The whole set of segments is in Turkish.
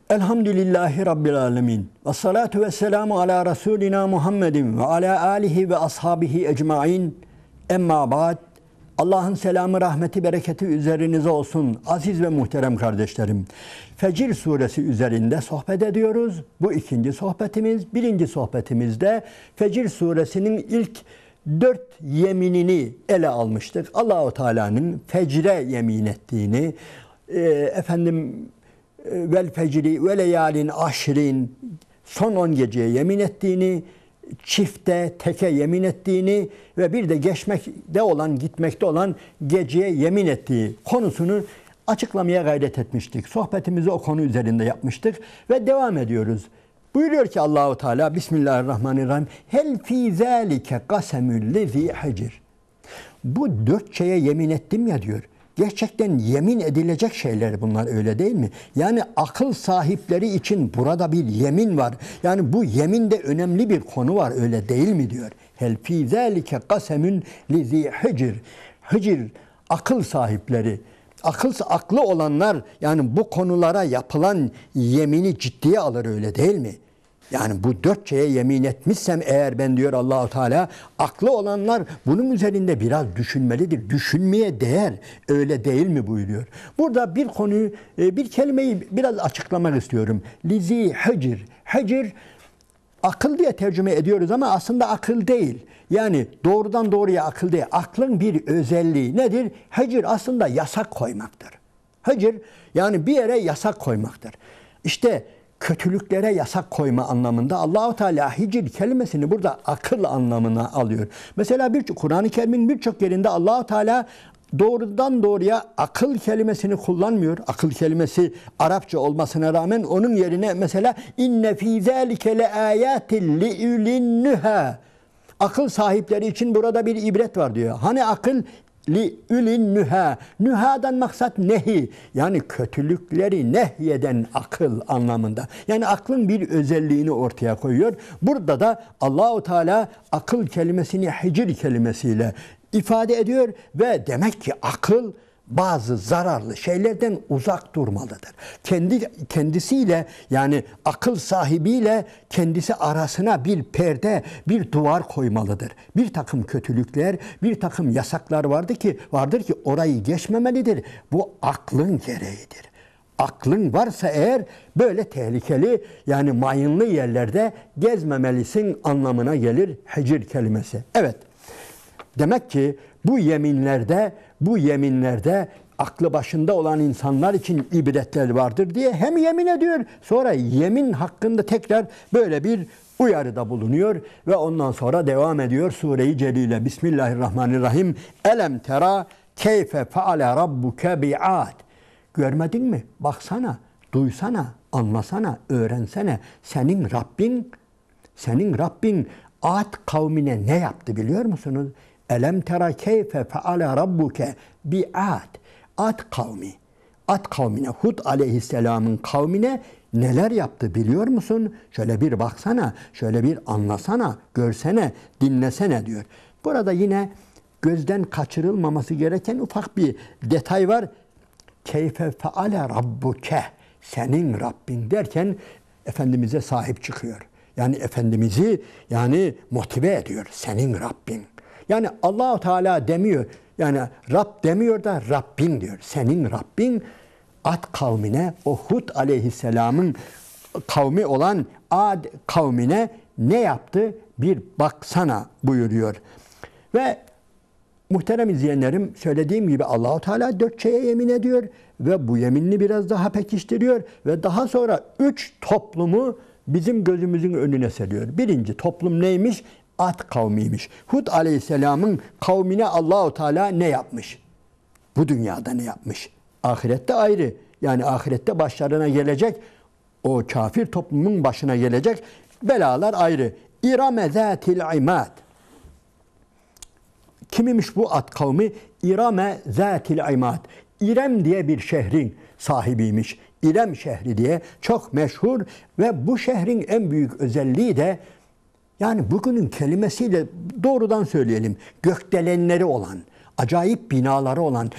Elhamdülillahi Rabbil alemin. Ve salatu ve selamu ala Resulina Muhammedin ve ala alihi ve ashabihi ecmain. Emma ba'd. Allah'ın selamı, rahmeti, bereketi üzerinize olsun aziz ve muhterem kardeşlerim. Fecr suresi üzerinde sohbet ediyoruz. Bu ikinci sohbetimiz. Birinci sohbetimizde Fecr suresinin ilk 4 yeminini ele almıştık. Allahu Teala'nın fecre yemin ettiğini, vel fecri ve leyalin aşrin, son 10 geceye yemin ettiğini, çifte, teke yemin ettiğini ve bir de geçmekte olan, gitmekte olan geceye yemin ettiği konusunu açıklamaya gayret etmiştik. Sohbetimizi o konu üzerinde yapmıştık ve devam ediyoruz. Buyuruyor ki Allahu Teala Bismillahirrahmanirrahim. Hel fî zâlike kasemül lezî hicr. Bu 4 şeye yemin ettim ya diyor. Gerçekten yemin edilecek şeyler bunlar, öyle değil mi? Yani akıl sahipleri için burada bir yemin var. Yani bu yeminde önemli bir konu var, öyle değil mi diyor. Hel fî zâlike kasemün lezî hicr. Hicr, akıl sahipleri. Aklı olanlar yani bu konulara yapılan yemini ciddiye alır, öyle değil mi? Yani bu 4 şeye yemin etmişsem eğer ben, diyor Allah-u Teala, aklı olanlar bunun üzerinde biraz düşünmelidir. Düşünmeye değer, öyle değil mi buyuruyor. Burada bir konuyu, bir kelimeyi biraz açıklamak istiyorum. Lizi hicr. Hicr, akıl diye tercüme ediyoruz ama aslında akıl değil. Yani doğrudan doğruya akıl değil. Aklın bir özelliği nedir? Hicr aslında yasak koymaktır. Hicr yani bir yere yasak koymaktır. İşte kötülüklere yasak koyma anlamında Allah-u Teala hicr kelimesini burada akıl anlamına alıyor. Mesela Kur'an-ı Kerim'in birçok yerinde Allah-u Teala doğrudan doğruya akıl kelimesini kullanmıyor. Akıl kelimesi Arapça olmasına rağmen onun yerine mesela inne fî zâlike le âyâtin li ulin-nühâ. Akıl sahipleri için burada bir ibret var diyor. Hani akıl li ulin-nühâ. Nühâdan maksat nehi. Yani kötülükleri nehyeden akıl anlamında. Yani aklın bir özelliğini ortaya koyuyor. Burada da Allahu Teala akıl kelimesini hicr kelimesiyle ifade ediyor ve demek ki akıl bazı zararlı şeylerden uzak durmalıdır. Kendisiyle yani akıl sahibiyle kendisi arasına bir perde, bir duvar koymalıdır. Bir takım kötülükler, bir takım yasaklar vardır ki orayı geçmemelidir. Bu aklın gereğidir. Aklın varsa eğer böyle tehlikeli yani mayınlı yerlerde gezmemelisin anlamına gelir hicr kelimesi. Evet. Demek ki bu yeminlerde aklı başında olan insanlar için ibretler vardır diye hem yemin ediyor, sonra yemin hakkında tekrar böyle bir uyarıda bulunuyor ve ondan sonra devam ediyor Sure-i Celile. Bismillahirrahmanirrahim. Elem tera keyfe feale rabbuke bi'ad. Görmedin mi? Baksana, duysana, anlasana, öğrensene. Senin Rabbin Ad kavmine ne yaptı biliyor musunuz? Elem tera keyfe feale rabbuke bi'ad. Ad kavmine, Hud aleyhisselamın kavmine neler yaptı biliyor musun? Şöyle bir baksana, şöyle bir anlasana, görsene, dinlesene diyor. Burada yine gözden kaçırılmaması gereken ufak bir detay var. Keyfe feale rabbuke. Senin Rabbin derken Efendimiz'e sahip çıkıyor. Yani Efendimiz'i yani motive ediyor. Senin Rabbin. Yani Allah-u Teala demiyor. Yani Rab demiyor da Rabbin diyor. Senin Rabbin Ad kavmine, o Hud aleyhisselamın kavmi olan Ad kavmine ne yaptı? Bir baksana buyuruyor. Ve muhterem izleyenlerim, söylediğim gibi Allah-u Teala 4 şeye yemin ediyor ve bu yeminini biraz daha pekiştiriyor ve daha sonra 3 toplumu bizim gözümüzün önüne seriyor. Birinci toplum neymiş? Ad kavmiymiş. Hud aleyhisselamın kavmine Allah-u Teala ne yapmış? Bu dünyada ne yapmış? Ahirette ayrı. Yani ahirette başlarına gelecek, o kafir toplumun başına gelecek belalar ayrı. İrame zâtil imad. Kimmiş bu Ad kavmi? İrame zâtil imad. İrem diye bir şehrin sahibiymiş. İrem şehri diye çok meşhur ve bu şehrin en büyük özelliği de yani bugünün kelimesiyle doğrudan söyleyelim, gökdelenleri olan, acayip binaları olan,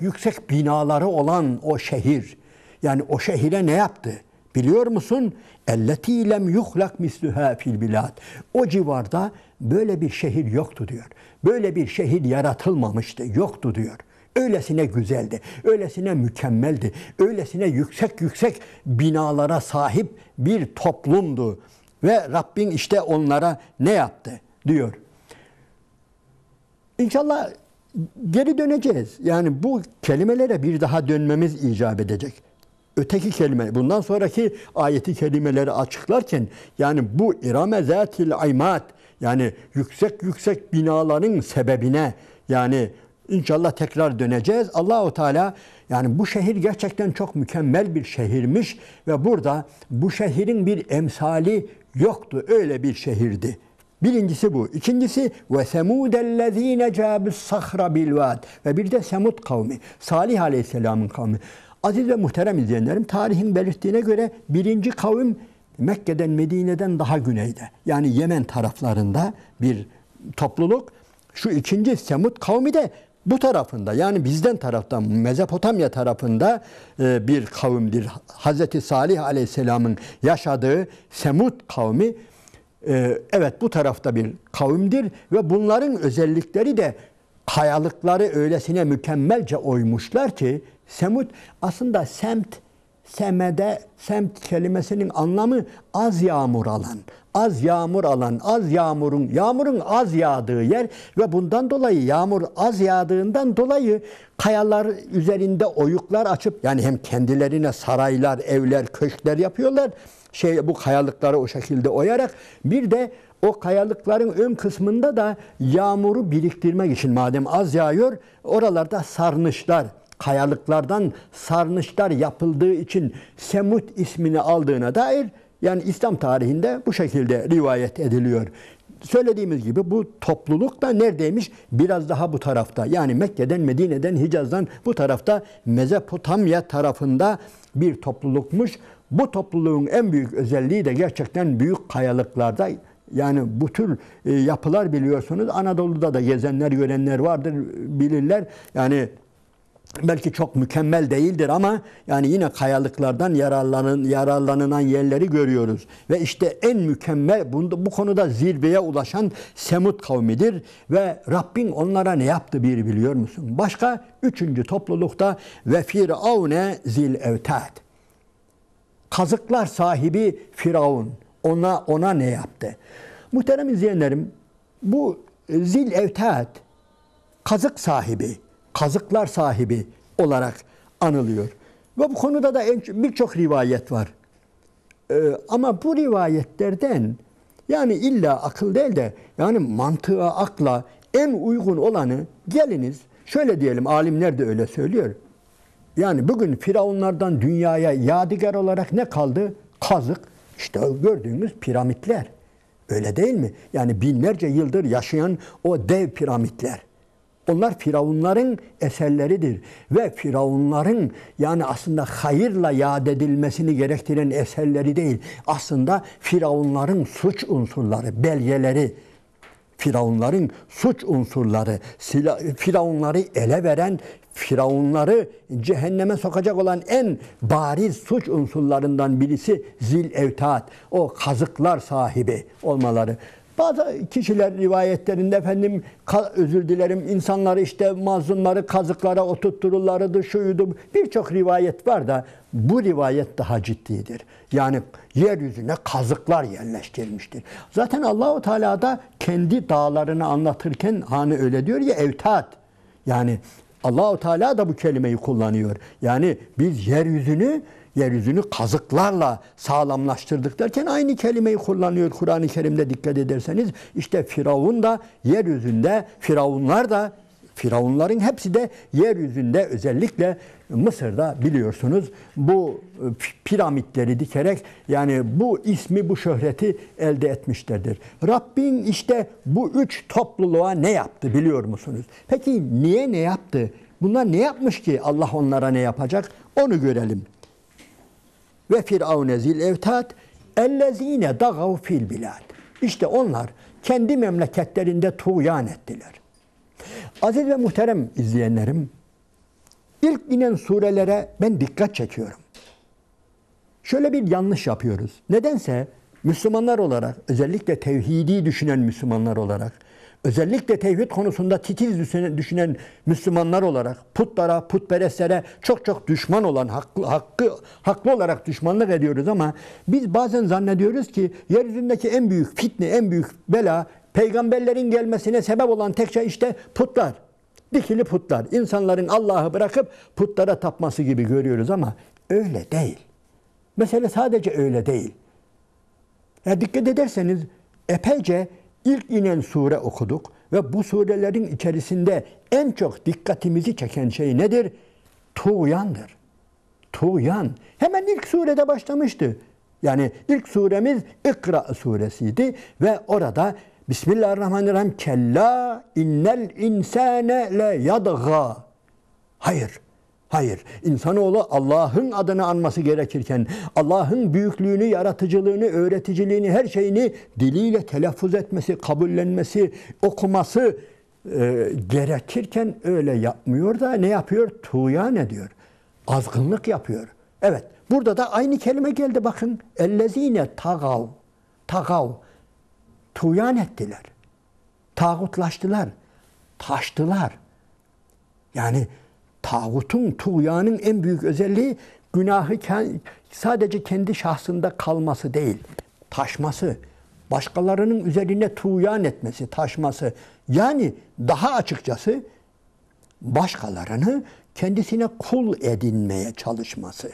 yüksek binaları olan o şehir. Yani o şehire ne yaptı? Biliyor musun? Elleti lem yuhlak misluha fil bilad. O civarda böyle bir şehir yoktu diyor. Böyle bir şehir yaratılmamıştı, yoktu diyor. Öylesine güzeldi, öylesine mükemmeldi, öylesine yüksek yüksek binalara sahip bir toplumdu. Ve Rabbin işte onlara ne yaptı diyor. İnşallah geri döneceğiz. Yani bu kelimelere bir daha dönmemiz icap edecek. Öteki kelime, bundan sonraki ayeti kelimeleri açıklarken yani bu İrame zatil aymat, yani yüksek yüksek binaların sebebine yani İnşallah tekrar döneceğiz. Allahu Teala yani bu şehir gerçekten çok mükemmel bir şehirmiş ve burada bu şehrin bir emsali yoktu. Öyle bir şehirdi. Birincisi bu. İkincisi ve semudellezine cabus sahra bil vad. Ve bir de Semud kavmi. Salih Aleyhisselam'ın kavmi. Aziz ve muhterem izleyenlerim, tarihin belirttiğine göre birinci kavim Mekke'den, Medine'den daha güneyde. Yani Yemen taraflarında bir topluluk. Şu ikinci Semud kavmi de bu tarafında, yani bizden taraftan, Mezopotamya tarafında bir kavimdir. Hazreti Salih Aleyhisselam'ın yaşadığı Semud kavmi evet bu tarafta bir kavimdir ve bunların özellikleri de kayalıkları öylesine mükemmelce oymuşlar ki Semud aslında semt kelimesinin anlamı az yağmur alan. Az yağmur alan, yağmurun az yağdığı yer ve bundan dolayı yağmur az yağdığından dolayı kayalar üzerinde oyuklar açıp yani hem kendilerine saraylar, evler, köşkler yapıyorlar. Bu kayalıkları o şekilde oyarak bir de o kayalıkların ön kısmında da yağmuru biriktirmek için madem az yağıyor oralarda sarnıçlar, kayalıklardan sarnıçlar yapıldığı için Semud ismini aldığına dair yani İslam tarihinde bu şekilde rivayet ediliyor. Söylediğimiz gibi bu topluluk da neredeymiş? Biraz daha bu tarafta. Yani Mekke'den, Medine'den, Hicaz'dan bu tarafta Mezopotamya tarafında bir toplulukmuş. Bu topluluğun en büyük özelliği de gerçekten büyük kayalıklarda. Yani bu tür yapılar biliyorsunuz Anadolu'da da gezenler, görenler vardır, bilirler. Yani belki çok mükemmel değildir ama yani yine kayalıklardan yararlanılan yerleri görüyoruz. Ve işte en mükemmel bu konuda zirveye ulaşan Semud kavmidir ve Rabbin onlara ne yaptı bir biliyor musun? Başka üçüncü toplulukta ve Firavune zil evtad. Kazıklar sahibi Firavun ona ne yaptı? Muhterem izleyenlerim, bu zil evtad kazık sahibi, kazıklar sahibi olarak anılıyor. Ve bu konuda da birçok rivayet var. Ama bu rivayetlerden yani illa akıl değil de yani mantığa, akla en uygun olanı geliniz şöyle diyelim, alimler de öyle söylüyor. Yani bugün firavunlardan dünyaya yadigar olarak ne kaldı? Kazık. İşte gördüğümüz piramitler. Öyle değil mi? Yani binlerce yıldır yaşayan o dev piramitler. Onlar firavunların eserleridir. Ve firavunların yani aslında hayırla yad edilmesini gerektiren eserleri değil. Aslında firavunların suç unsurları, belgeleri, firavunların suç unsurları, firavunları ele veren, firavunları cehenneme sokacak olan en bariz suç unsurlarından birisi zil evtad, o kazıklar sahibi olmaları. Bazı kişiler rivayetlerinde efendim özür dilerim insanları işte mazlumları kazıklara oturttururlardı, şuydu. Birçok rivayet var da bu rivayet daha ciddidir. Yani yeryüzüne kazıklar yerleştirilmiştir. Zaten Allahu Teala da kendi dağlarını anlatırken hani öyle diyor ya evtad. Yani Allahu Teala da bu kelimeyi kullanıyor. Yani biz yeryüzünü kazıklarla sağlamlaştırdık derken aynı kelimeyi kullanıyor Kur'an-ı Kerim'de dikkat ederseniz. İşte Firavun da yeryüzünde, Firavunların hepsi de yeryüzünde özellikle Mısır'da biliyorsunuz bu piramitleri dikerek yani bu ismi, bu şöhreti elde etmişlerdir. Rabbin işte bu üç topluluğa ne yaptı biliyor musunuz? Peki niye ne yaptı? Bunlar ne yapmış ki Allah onlara ne yapacak? Onu görelim. Ve Firavune zil evtad ellezine dagav fil bilad. İşte onlar kendi memleketlerinde tuğyan ettiler. Aziz ve muhterem izleyenlerim, ilk inen surelere ben dikkat çekiyorum. şöyle bir yanlış yapıyoruz. Nedense Müslümanlar olarak, özellikle tevhidi düşünen Müslümanlar olarak, özellikle tevhid konusunda titiz düşünen Müslümanlar olarak, putlara, putperestlere çok düşman olan, haklı olarak düşmanlık ediyoruz ama biz bazen zannediyoruz ki yeryüzündeki en büyük fitne, en büyük bela, peygamberlerin gelmesine sebep olan tek şey işte putlar. Dikili putlar. İnsanların Allah'ı bırakıp putlara tapması gibi görüyoruz ama öyle değil. Mesele sadece öyle değil. Ya dikkat ederseniz epeyce ilk inen sure okuduk ve bu surelerin içerisinde en çok dikkatimizi çeken şey nedir? Tuğyandır. Tuğyan. Hemen ilk surede başlamıştı. Yani ilk suremiz İkra suresiydi ve orada Bismillahirrahmanirrahim. Kella innel insane le yadgâ. Hayır. Hayır. İnsanoğlu Allah'ın adını anması gerekirken, Allah'ın büyüklüğünü, yaratıcılığını, öğreticiliğini, her şeyini diliyle telaffuz etmesi, kabullenmesi, okuması gerekirken öyle yapmıyor da ne yapıyor? Tuğyan ediyor. Azgınlık yapıyor. Evet. Burada da aynı kelime geldi bakın. Ellezine tagav. Tagav. Tuğyan ettiler. Tağutlaştılar. Taştılar. Yani tağutun, tuğyanın en büyük özelliği günahı sadece kendi şahsında kalması değil, taşması, başkalarının üzerine tuğyan etmesi, taşması. Yani daha açıkçası başkalarını kendisine kul edinmeye çalışması.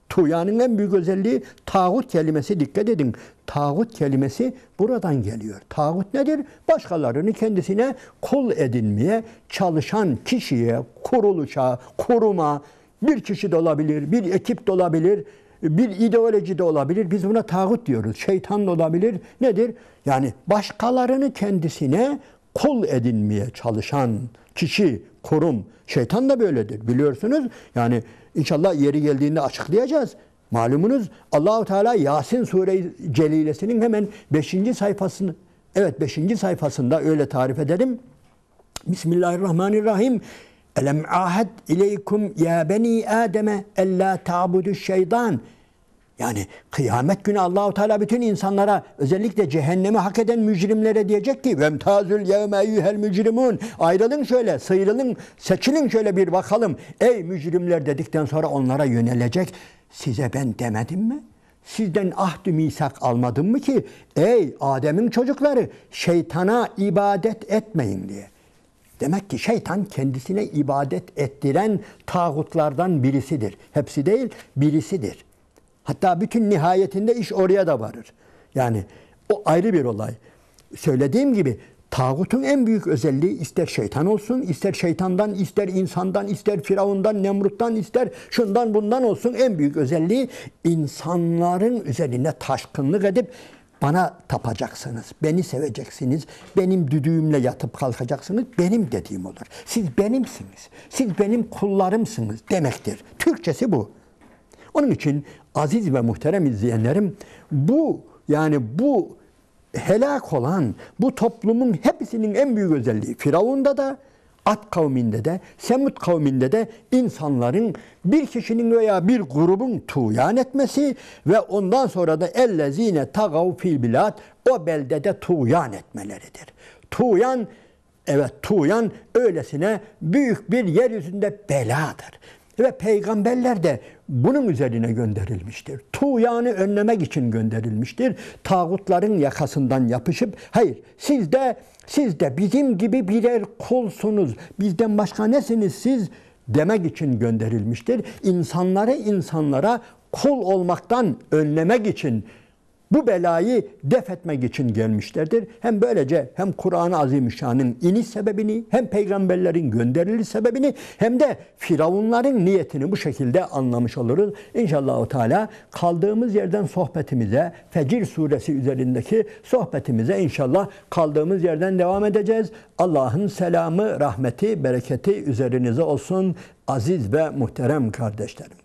Tuğyanın en büyük özelliği tağut kelimesi, dikkat edin. Tağut kelimesi buradan geliyor. Tağut nedir? Başkalarını kendisine kul edinmeye çalışan kişiye, kuruluşa, kuruma, bir kişi de olabilir, bir ekip de olabilir, bir ideoloji de olabilir. Biz buna tağut diyoruz. Şeytan da olabilir. Nedir? Yani başkalarını kendisine kul edinmeye çalışan kişi, kurum. Şeytan da böyledir biliyorsunuz. Yani İnşallah yeri geldiğinde açıklayacağız. Malumunuz Allahu Teala Yasin Sure-i Celilesinin hemen 5. sayfasını, evet 5. sayfasında öyle tarif edelim. Bismillahirrahmanirrahim. Elem ahed ileykum ya beni Adem'e ella ta'budu şeytan. Yani kıyamet günü Allahu Teala bütün insanlara, özellikle cehennemi hak eden mücrimlere diyecek ki vemtazül yevme eyyuhel mücrimun. Ayrılın şöyle, sıyrılın, seçilin şöyle bir bakalım. Ey mücrimler dedikten sonra onlara yönelecek. Size ben demedim mi? Sizden ahd-ı misak almadım mı ki? Ey Adem'in çocukları, şeytana ibadet etmeyin diye. Demek ki şeytan kendisine ibadet ettiren tağutlardan birisidir. Hepsi değil, birisidir. Hatta bütün nihayetinde iş oraya da varır. Yani o ayrı bir olay. Söylediğim gibi tağutun en büyük özelliği ister şeytan olsun, ister şeytandan, ister insandan, ister Firavundan, Nemrut'tan, ister şundan bundan olsun, en büyük özelliği insanların üzerine taşkınlık edip bana tapacaksınız, beni seveceksiniz, benim düdüğümle yatıp kalkacaksınız, benim dediğim olur. Siz benimsiniz, siz benim kullarımsınız demektir. Türkçesi bu. Onun için aziz ve muhterem izleyenlerim, bu helak olan bu toplumun hepsinin en büyük özelliği Firavun'da da, Ad kavminde de, Semud kavminde de insanların bir kişinin veya bir grubun tuğyan etmesi ve ondan sonra da ellezine tagav fil bilad, o beldede tuğyan etmeleridir. Tuğyan, evet tuğyan öylesine büyük bir yeryüzünde beladır. Ve peygamberler de bunun üzerine gönderilmiştir. Tuğyanı önlemek için gönderilmiştir. Tağutların yakasından yapışıp, hayır siz de bizim gibi birer kulsunuz, bizden başka nesiniz siz demek için gönderilmiştir. İnsanları insanlara kul olmaktan önlemek için, bu belayı def etmek için gelmişlerdir. Hem böylece hem Kur'an-ı Azimüşşan'ın iniş sebebini, hem peygamberlerin gönderiliş sebebini, hem de Firavunların niyetini bu şekilde anlamış oluruz. İnşallah Teala kaldığımız yerden sohbetimize, Fecir suresi üzerindeki sohbetimize inşallah kaldığımız yerden devam edeceğiz. Allah'ın selamı, rahmeti, bereketi üzerinize olsun aziz ve muhterem kardeşlerim.